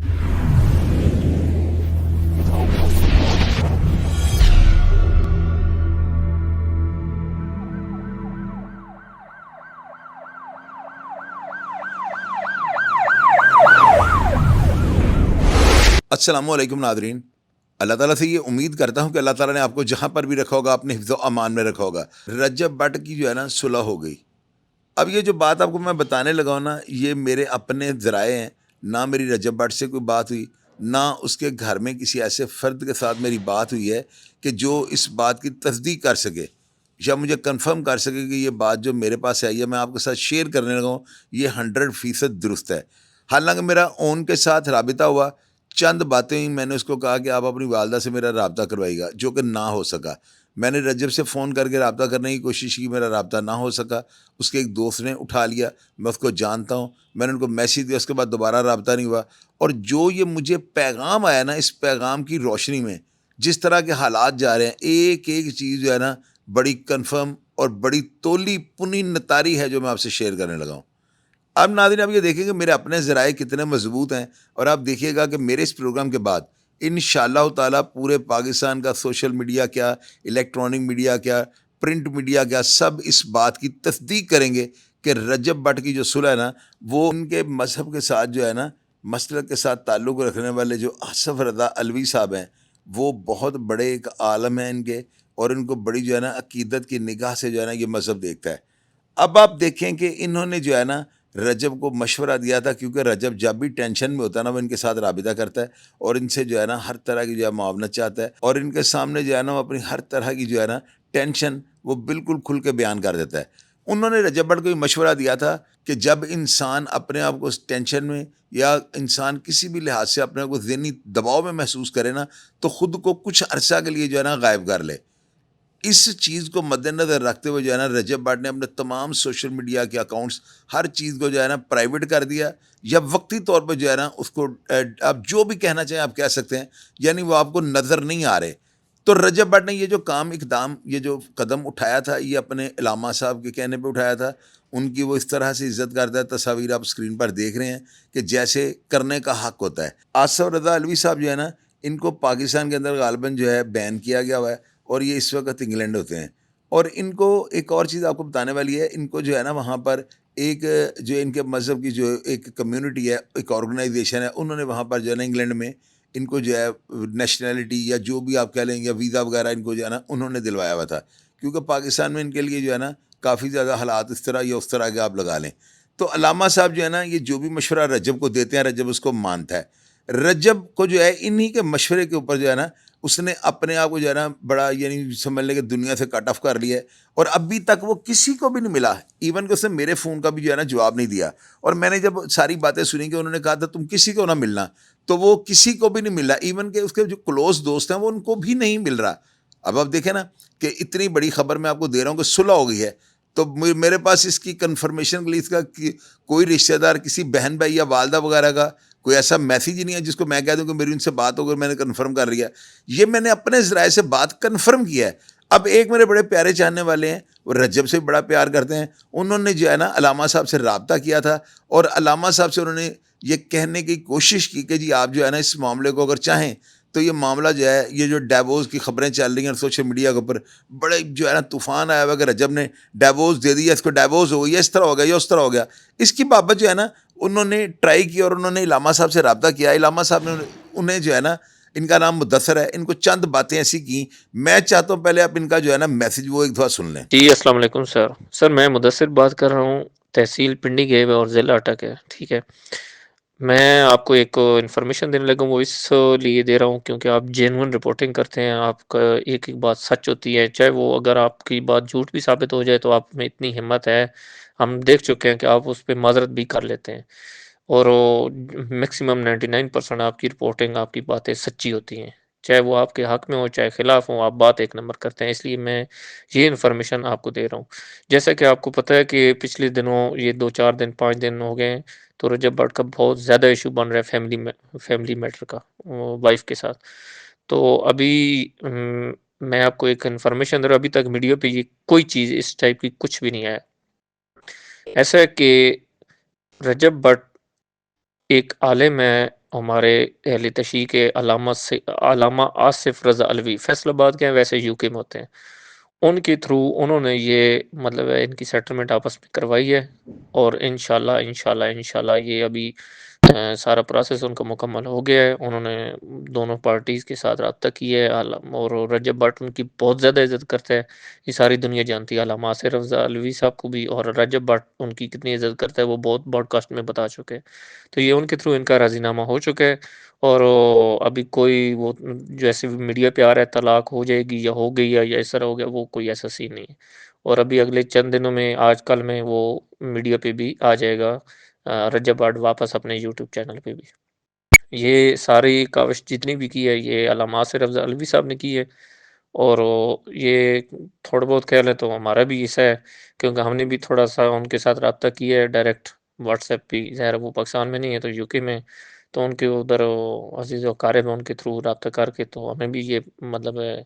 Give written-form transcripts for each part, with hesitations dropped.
السلام علیکم ناظرین. اللہ تعالیٰ سے یہ امید کرتا ہوں کہ اللہ تعالیٰ نے آپ کو جہاں پر بھی رکھا ہوگا اپنے حفظ و امان میں رکھا ہوگا. رجب بٹ کی جو ہے نا صلح ہو گئی. اب یہ جو بات آپ کو میں بتانے لگا ہوں نا، یہ میرے اپنے ذرائع ہیں. نہ میری رجب بٹ سے کوئی بات ہوئی، نہ اس کے گھر میں کسی ایسے فرد کے ساتھ میری بات ہوئی ہے کہ جو اس بات کی تصدیق کر سکے یا مجھے کنفرم کر سکے کہ یہ بات جو میرے پاس آئی ہے میں آپ کے ساتھ شیئر کرنے لگا ہوں یہ 100% درست ہے. حالانکہ میرا اون کے ساتھ رابطہ ہوا، چند باتیں ہوئی، میں نے اس کو کہا کہ آپ اپنی والدہ سے میرا رابطہ کروائیے گا، جو کہ نہ ہو سکا. میں نے رجب سے فون کر کے رابطہ کرنے کی کوشش کی، میرا رابطہ نہ ہو سکا. اس کے ایک دوست نے اٹھا لیا، میں اس کو جانتا ہوں، میں نے ان کو میسیج دیا، اس کے بعد دوبارہ رابطہ نہیں ہوا. اور جو یہ مجھے پیغام آیا نا، اس پیغام کی روشنی میں جس طرح کے حالات جا رہے ہیں، ایک ایک چیز جو ہے نا بڑی کنفرم اور بڑی تولی پنی نتاری ہے جو میں آپ سے شیئر کرنے لگا ہوں. اب ناظرین، اب یہ دیکھیں کہ میرے اپنے ذرائع کتنے مضبوط ہیں، اور آپ دیکھیے گا کہ میرے اس پروگرام کے بعد انشاءاللہ تعالیٰ پورے پاکستان کا سوشل میڈیا کیا، الیکٹرانک میڈیا کیا، پرنٹ میڈیا کیا، سب اس بات کی تصدیق کریں گے کہ رجب بٹ کی جو صلح ہے نا، وہ ان کے مذہب کے ساتھ جو ہے نا، مسلک کے ساتھ تعلق رکھنے والے جو آصف رضا علوی صاحب ہیں، وہ بہت بڑے ایک عالم ہیں ان کے، اور ان کو بڑی جو ہے نا عقیدت کی نگاہ سے جو ہے نا یہ مذہب دیکھتا ہے. اب آپ دیکھیں کہ انہوں نے جو ہے نا رجب کو مشورہ دیا تھا، کیونکہ رجب جب بھی ٹینشن میں ہوتا ہے نا، وہ ان کے ساتھ رابطہ کرتا ہے اور ان سے جو ہے نا ہر طرح کی جو ہے معاونت چاہتا ہے، اور ان کے سامنے جو ہے نا وہ اپنی ہر طرح کی جو ہے نا ٹینشن وہ بالکل کھل کے بیان کر دیتا ہے. انہوں نے رجب بٹ کو یہ مشورہ دیا تھا کہ جب انسان اپنے آپ کو اس ٹینشن میں یا انسان کسی بھی لحاظ سے اپنے آپ کو ذہنی دباؤ میں محسوس کرے نا، تو خود کو کچھ عرصہ کے لیے جو ہے نا غائب کر لے. اس چیز کو مد نظر رکھتے ہوئے جو ہے نا رجب بٹ نے اپنے تمام سوشل میڈیا کے اکاؤنٹس، ہر چیز کو جو ہے نا پرائیویٹ کر دیا، یا وقتی طور پہ جو ہے نا اس کو آپ جو بھی کہنا چاہیں آپ کہہ سکتے ہیں، یعنی وہ آپ کو نظر نہیں آ رہے. تو رجب بٹ نے یہ جو اقدام، یہ جو قدم اٹھایا تھا، یہ اپنے علامہ صاحب کے کہنے پہ اٹھایا تھا. ان کی وہ اس طرح سے عزت کرتا ہے، تصاویر آپ اسکرین پر دیکھ رہے ہیں کہ جیسے کرنے کا حق ہوتا ہے. آصف رضا علوی صاحب جو ہے نا، ان کو پاکستان کے اندر غالباً جو ہے بین کیا گیا ہوا ہے، اور یہ اس وقت انگلینڈ ہوتے ہیں. اور ان کو ایک اور چیز آپ کو بتانے والی ہے، ان کو جو ہے نا وہاں پر ایک جو ان کے مذہب کی جو ایک کمیونٹی ہے، ایک آرگنائزیشن ہے، انہوں نے وہاں پر جو ہے نا انگلینڈ میں ان کو جو ہے نیشنلٹی یا جو بھی آپ کہہ لیں یا ویزا وغیرہ ان کو جو ہے نا انہوں نے دلوایا ہوا تھا، کیونکہ پاکستان میں ان کے لیے جو ہے نا کافی زیادہ حالات اس طرح یا اس طرح کے آپ لگا لیں. تو علامہ صاحب جو ہے نا یہ جو بھی مشورہ رجب کو دیتے ہیں، رجب اس کو مانتا ہے. رجب کو جو ہے انہی کے مشورے کے اوپر جو ہے نا اس نے اپنے آپ کو جو ہے نا بڑا، یعنی سمجھ لے کہ دنیا سے کٹ آف کر لیا ہے، اور ابھی تک وہ کسی کو بھی نہیں ملا. ایون کہ اس نے میرے فون کا بھی جو ہے نا جواب نہیں دیا. اور میں نے جب ساری باتیں سنی کہ انہوں نے کہا تھا تم کسی کو نہ ملنا، تو وہ کسی کو بھی نہیں مل رہا. ایون کہ اس کے جو کلوز دوست ہیں وہ ان کو بھی نہیں مل رہا. اب آپ دیکھیں نا کہ اتنی بڑی خبر میں آپ کو دے رہا ہوں کہ صلح ہو گئی ہے، تو میرے پاس اس کی کنفرمیشن کے لیے اس کا کوئی رشتہ دار، کسی بہن بھائی یا والدہ وغیرہ کا کوئی ایسا میسیج ہی نہیں ہے جس کو میں کہہ دوں کہ میری ان سے بات ہو گئی، میں نے کنفرم کر لیا. یہ میں نے اپنے ذرائع سے بات کنفرم کیا ہے. اب ایک میرے بڑے پیارے چاہنے والے ہیں، وہ رجب سے بڑا پیار کرتے ہیں، انہوں نے جو ہے نا علامہ صاحب سے رابطہ کیا تھا، اور علامہ صاحب سے انہوں نے یہ کہنے کی کوشش کی کہ جی آپ جو ہے نا اس معاملے کو اگر چاہیں تو یہ معاملہ جو ہے، یہ جو ڈیوورس کی خبریں چل رہی ہیں سوشل میڈیا کے اوپر، بڑے جو ہے نا طوفان آیا ہوا کہ رجب نے ڈیوورس دے دیا، اس کو ڈیوورس ہو گیا، اس طرح ہو گیا یا اس طرح ہو گیا. اس کی بابت جو ہے نا انہوں نے ٹرائی کی، اور انہوں نے علامہ صاحب سے رابطہ کیا. علامہ صاحب نے انہیں جو ہے نا، ان کا نام مدثر ہے، ان کو چند باتیں ایسی کی. میں چاہتا ہوں پہلے آپ ان کا جو ہے نا میسج وہ ایک دفعہ سن لیں. جی السلام علیکم سر میں مدثر بات کر رہا ہوں، تحصیل پنڈی گئے ہوئے اور ضلع اٹک ہے. ٹھیک ہے، میں آپ کو ایک انفارمیشن دینے لگا ہوں، وہ اس لیے دے رہا ہوں کیونکہ آپ جینون رپورٹنگ کرتے ہیں، آپ کا ایک ایک بات سچ ہوتی ہے، چاہے وہ اگر آپ کی بات جھوٹ بھی ثابت ہو جائے تو آپ میں اتنی ہمت ہے، ہم دیکھ چکے ہیں کہ آپ اس پہ معذرت بھی کر لیتے ہیں، اور میکسیمم 99% آپ کی رپورٹنگ، آپ کی باتیں سچی ہوتی ہیں، چاہے وہ آپ کے حق میں ہو چاہے خلاف ہو، آپ بات ایک نمبر کرتے ہیں. اس لیے میں یہ انفارمیشن آپ کو دے رہا ہوں. جیسا کہ آپ کو پتہ ہے کہ پچھلے دنوں، یہ 2-4 دن 5 دن ہو گئے ہیں، تو رجب بٹ کا بہت زیادہ ایشو بن رہا ہے فیملی میٹر کا، وائف کے ساتھ. تو ابھی میں آپ کو ایک انفارمیشن دے رہا ہوں، ابھی تک میڈیا پہ یہ کوئی چیز اس ٹائپ کی کچھ بھی نہیں آیا. ایسا ہے کہ رجب بٹ ایک عالم ہے، ہمارے اہل تشیع کے علامہ آصف رضا علوی فیصل آباد کے ہیں، ویسے یو کے میں ہوتے ہیں، ان کے تھرو انہوں نے یہ مطلب ہے ان کی سیٹلمنٹ آپس میں کروائی ہے، اور انشاءاللہ یہ ابھی سارا پروسیس ان کا مکمل ہو گیا ہے. انہوں نے دونوں پارٹیز کے ساتھ رابطہ کیا ہے، اور رجب بٹ ان کی بہت زیادہ عزت کرتا ہے، یہ ساری دنیا جانتی ہے. علامہ آصف رضا علوی صاحب کو بھی، اور رجب بٹ ان کی کتنی عزت کرتا ہے وہ بہت براڈ کاسٹ میں بتا چکے ہیں. تو یہ ان کے تھرو ان کا راضی نامہ ہو چکا ہے، اور ابھی کوئی وہ جیسے میڈیا پہ آ رہا ہے طلاق ہو جائے گی یا ہو گئی ہے یا اس طرح ہو گیا، وہ کوئی ایسا سین نہیں ہے. اور ابھی اگلے چند دنوں میں آج کل میں وہ میڈیا پہ بھی آ جائے گا، رجب بٹ واپس اپنے یوٹیوب چینل پہ بھی. یہ ساری کاوش جتنی بھی کی ہے یہ علامہ آصف رضا علوی صاحب نے کی ہے، اور یہ تھوڑا بہت کہہ لیں تو ہمارا بھی حصہ ہے، کیونکہ ہم نے بھی تھوڑا سا ان کے ساتھ رابطہ کیا ہے ڈائریکٹ واٹس ایپ پہ. ظاہر وہ پاکستان میں نہیں ہے تو یو کے میں، تو ان کے ادھر عزیز و اقارب ہیں ان کے تھرو رابطہ کر کے، تو ہمیں بھی یہ مطلب ہے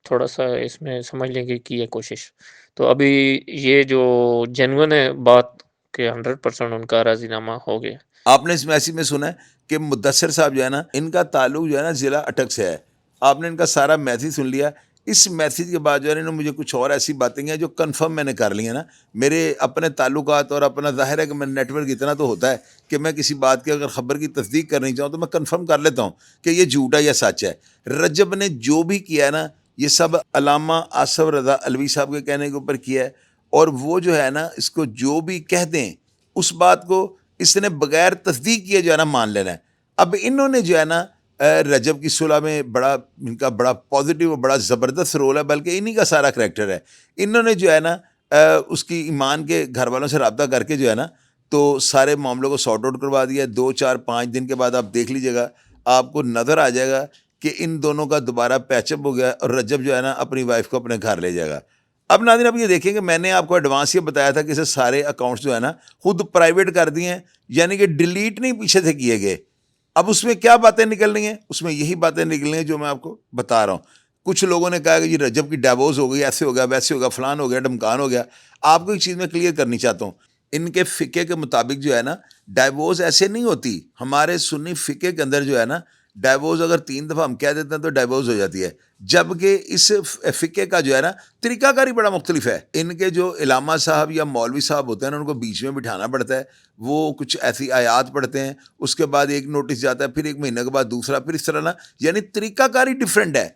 تھوڑا سا اس میں سمجھ لیں گے کی ہے کوشش. تو ابھی یہ جو جینون ہے بات کہ 100% ان کا راضی نامہ ہو گیا. آپ نے اس میسیج میں سنا ہے کہ مدثر صاحب جو ہے نا ان کا تعلق جو ہے نا ضلع اٹک سے ہے. آپ نے ان کا سارا میسیج سن لیا. اس میسیج کے بعد جو ہے نا انہوں نے مجھے کچھ اور ایسی باتیں ہیں جو کنفرم میں نے کر لی ہیں نا. میرے اپنے تعلقات اور اپنا ظاہر ہے کہ میں نیٹ ورک اتنا تو ہوتا ہے کہ میں کسی بات کی اگر خبر کی تصدیق کرنی چاہوں تو میں کنفرم کر لیتا ہوں کہ یہ جھوٹ ہے یا سچ ہے. رجب نے جو بھی کیا ہے نا یہ سب علامہ آصف رضا علوی صاحب کے کہنے کے اوپر کیا ہے، اور وہ جو ہے نا اس کو جو بھی کہہ دیں اس بات کو اس نے بغیر تصدیق کیے جو ہے نا مان لینا ہے. اب انہوں نے جو ہے نا رجب کی صلح میں بڑا ان کا بڑا پازیٹیو اور بڑا زبردست رول ہے، بلکہ انہی کا سارا کریکٹر ہے. انہوں نے جو ہے نا اس کی ایمان کے گھر والوں سے رابطہ کر کے جو ہے نا تو سارے معاملوں کو سارٹ آؤٹ کروا دیا. 2 4 5 دن کے بعد آپ دیکھ لیجیے گا، آپ کو نظر آ جائے گا کہ ان دونوں کا دوبارہ پیچ اپ ہو گیا، اور رجب جو ہے نا اپنی وائف کو اپنے گھر لے جائے گا. اب ناظرین اب یہ دیکھیں کہ میں نے آپ کو ایڈوانس یہ بتایا تھا کہ اسے سارے اکاؤنٹس جو ہے نا خود پرائیویٹ کر دیے ہیں، یعنی کہ ڈیلیٹ نہیں پیچھے سے کیے گئے. اب اس میں کیا باتیں نکلنی ہیں؟ اس میں یہی باتیں نکلنی ہیں جو میں آپ کو بتا رہا ہوں. کچھ لوگوں نے کہا کہ جی رجب کی ڈیوورس ہو گئی، ایسے ہو گیا ویسے ہو گیا فلان ہو گیا ڈمکان ہو گیا. آپ کو ایک چیز میں کلیئر کرنی چاہتا ہوں، ان کے فقہ کے مطابق جو ہے نا ڈیوورس ایسے نہیں ہوتی. ہمارے سنی فقہ کے اندر جو ہے نا ڈیوورس اگر 3 دفعہ ہم کہہ دیتے ہیں تو ڈیوورس ہو جاتی ہے، جبکہ اس فقہ کا جو ہے نا طریقہ کاری بڑا مختلف ہے. ان کے جو علامہ صاحب یا مولوی صاحب ہوتے ہیں نا ان کو بیچ میں بٹھانا پڑتا ہے، وہ کچھ ایسی آیات پڑھتے ہیں، اس کے بعد ایک نوٹس جاتا ہے، پھر 1 مہینے کے بعد دوسرا، پھر اس طرح نا یعنی طریقہ کاری ڈفرینٹ ہے.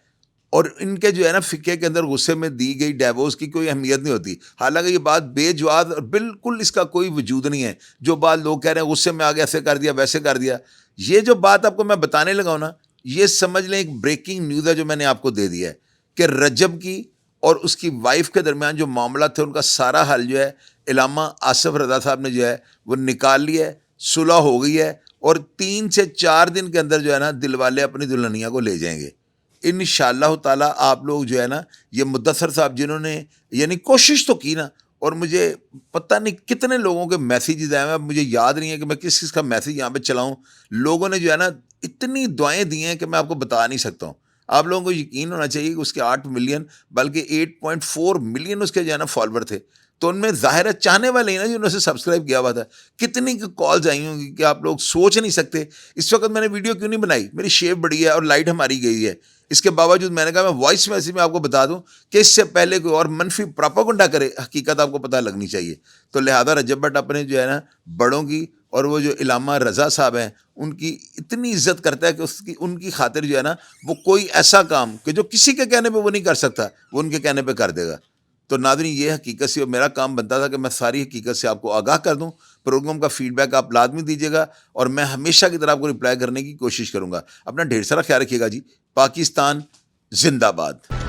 اور ان کے جو ہے نا فقہ کے اندر غصے میں دی گئی ڈیوورس کی کوئی اہمیت نہیں ہوتی. حالانکہ یہ بات بے جواز اور بالکل اس کا کوئی وجود نہیں ہے. جو بات لوگ کہہ رہے ہیں غصے میں آگے ایسے کر دیا ویسے کر دیا، یہ جو بات آپ کو میں بتانے لگا ہوں نا یہ سمجھ لیں ایک بریکنگ نیوز ہے جو میں نے آپ کو دے دیا ہے کہ رجب کی اور اس کی وائف کے درمیان جو معاملہ تھے ان کا سارا حل جو ہے علامہ آصف رضا صاحب نے جو ہے وہ نکال لیا ہے، صلح ہو گئی ہے، اور 3 سے 4 دن کے اندر جو ہے نا دل والے اپنی دلہنیا کو لے جائیں گے انشاءاللہ تعالیٰ. آپ لوگ جو ہے نا یہ مدثر صاحب جنہوں نے یعنی کوشش تو کی نا، اور مجھے پتہ نہیں کتنے لوگوں کے میسیجز آئے ہیں، مجھے یاد نہیں ہے کہ میں کس کس کا میسیج یہاں پہ چلاؤں. لوگوں نے جو ہے نا اتنی دعائیں دی ہیں کہ میں آپ کو بتا نہیں سکتا ہوں. آپ لوگوں کو یقین ہونا چاہیے کہ اس کے 8 ملین بلکہ 8.4 ملین اس کے جو ہے نا فالوور تھے. تو ان میں ظاہر ہے چاہنے والے ہی نا جنہوں نے سبسکرائب کیا ہوا تھا. کتنی کالز آئی ہوں گی کہ آپ لوگ سوچ نہیں سکتے. اس وقت میں نے ویڈیو کیوں نہیں بنائی، میری شیپ بڑی ہے اور لائٹ ہماری گئی ہے، اس کے باوجود میں نے کہا میں وائس میسیج میں آپ کو بتا دوں کہ اس سے پہلے کوئی اور منفی پراپاگنڈا کرے، حقیقت آپ کو پتہ لگنی چاہیے. تو لہذا رجب بٹ اپنے جو ہے نا بڑوں کی اور وہ جو علامہ رضا صاحب ہیں ان کی اتنی عزت کرتا ہے کہ ان کی خاطر جو ہے نا وہ کوئی ایسا کام کہ جو کسی کے کہنے پہ وہ نہیں کر سکتا وہ ان کے کہنے پہ کر دے گا. تو ناظرین یہ حقیقت سے میرا کام بنتا تھا کہ میں ساری حقیقت سے آپ کو آگاہ کر دوں. پروگرام کا فیڈ بیک آپ لازمی دیجیے گا اور میں ہمیشہ کی طرح آپ کو رپلائی کرنے کی کوشش کروں گا. اپنا ڈھیر سارا خیال رکھیے گا جی. پاکستان زندہ باد.